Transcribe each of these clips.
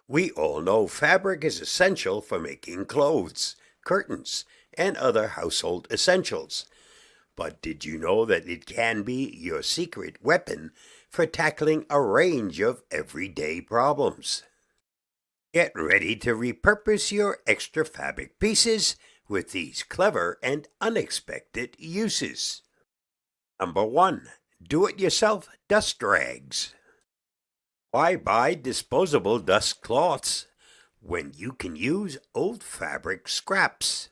We all know fabric is essential for making clothes, curtains, and other household essentials. But did you know that it can be your secret weapon for tackling a range of everyday problems? Get ready to repurpose your extra fabric pieces with these clever and unexpected uses. Number 1. Do-it-yourself dust rags. Why buy disposable dust cloths when you can use old fabric scraps?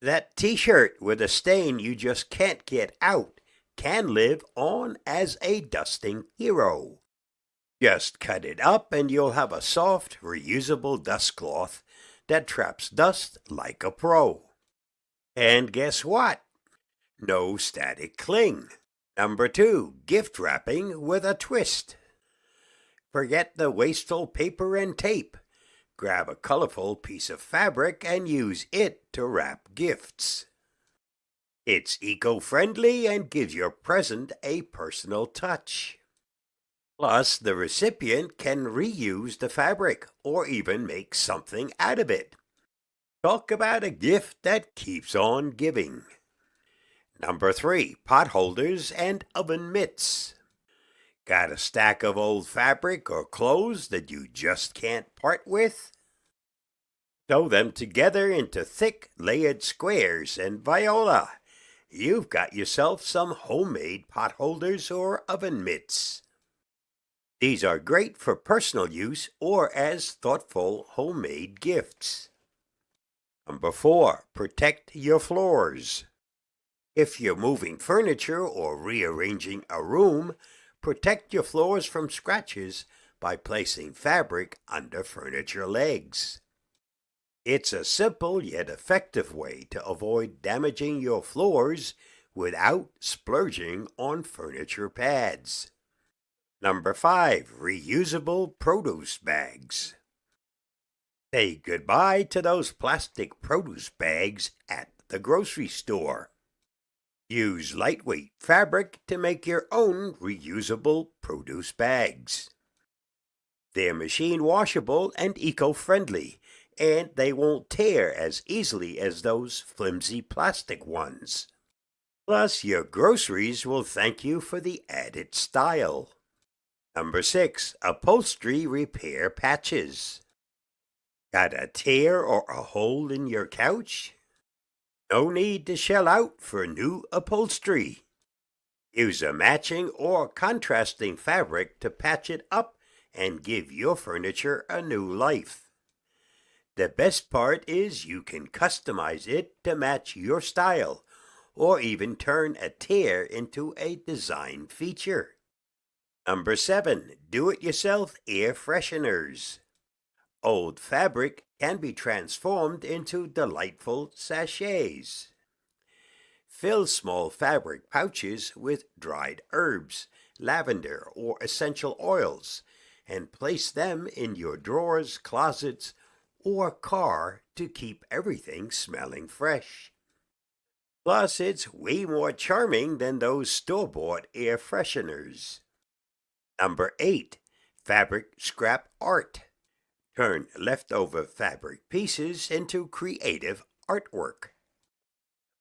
That t-shirt with a stain you just can't get out can live on as a dusting hero. Just cut it up and you'll have a soft, reusable dust cloth that traps dust like a pro. And guess what? No static cling. Number 2, gift wrapping with a twist. Forget the wasteful paper and tape. Grab a colorful piece of fabric and use it to wrap gifts. It's eco-friendly and gives your present a personal touch. Plus, the recipient can reuse the fabric or even make something out of it. Talk about a gift that keeps on giving. Number 3, pot holders and oven mitts. Got a stack of old fabric or clothes that you just can't part with? Sew them together into thick layered squares and voila! You've got yourself some homemade pot holders or oven mitts. These are great for personal use or as thoughtful homemade gifts. Number 4, protect your floors. If you're moving furniture or rearranging a room, protect your floors from scratches by placing fabric under furniture legs. It's a simple yet effective way to avoid damaging your floors without splurging on furniture pads. Number 5, reusable produce bags. Say goodbye to those plastic produce bags at the grocery store. Use lightweight fabric to make your own reusable produce bags. They're machine washable and eco-friendly, and they won't tear as easily as those flimsy plastic ones. Plus, your groceries will thank you for the added style. Number 6, upholstery repair patches. Got a tear or a hole in your couch? No need to shell out for new upholstery. Use a matching or contrasting fabric to patch it up and give your furniture a new life. The best part is you can customize it to match your style, or even turn a tear into a design feature. Number 7, do-it-yourself air fresheners. Old fabric can be transformed into delightful sachets. Fill small fabric pouches with dried herbs, lavender, or essential oils, and place them in your drawers, closets, or car to keep everything smelling fresh. Plus, it's way more charming than those store-bought air fresheners. Number 8, fabric scrap art. Turn leftover fabric pieces into creative artwork.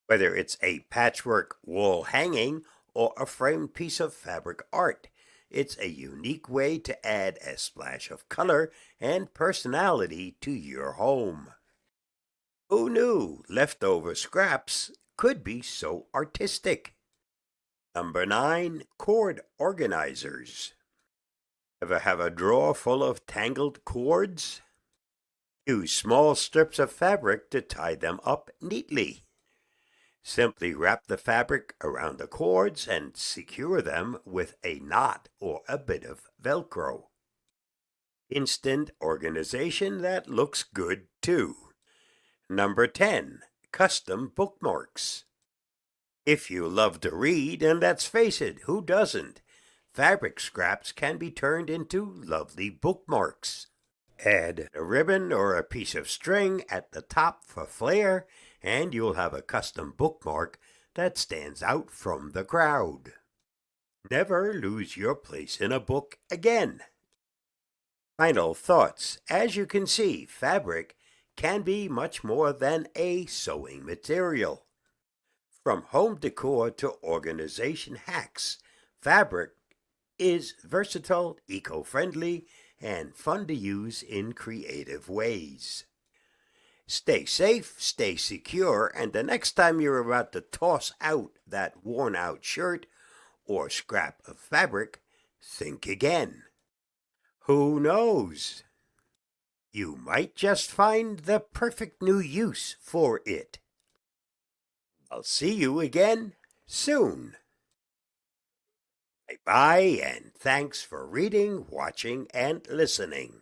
Whether it's a patchwork wall hanging or a framed piece of fabric art, it's a unique way to add a splash of color and personality to your home. Who knew leftover scraps could be so artistic? Number 9, cord organizers. Ever have a drawer full of tangled cords? Use small strips of fabric to tie them up neatly. Simply wrap the fabric around the cords and secure them with a knot or a bit of Velcro. Instant organization that looks good too. Number 10, custom bookmarks. If you love to read, and let's face it, who doesn't? Fabric scraps can be turned into lovely bookmarks. Add a ribbon or a piece of string at the top for flair, and you'll have a custom bookmark that stands out from the crowd. Never lose your place in a book again. Final thoughts. As you can see, fabric can be much more than a sewing material. From home decor to organization hacks, fabric is versatile, eco friendly, and fun to use in creative ways. Stay safe, stay secure, and the next time you're about to toss out that worn out shirt or scrap of fabric, think again. Who knows? You might just find the perfect new use for it. I'll see you again soon. Bye bye, and thanks for reading, watching, and listening.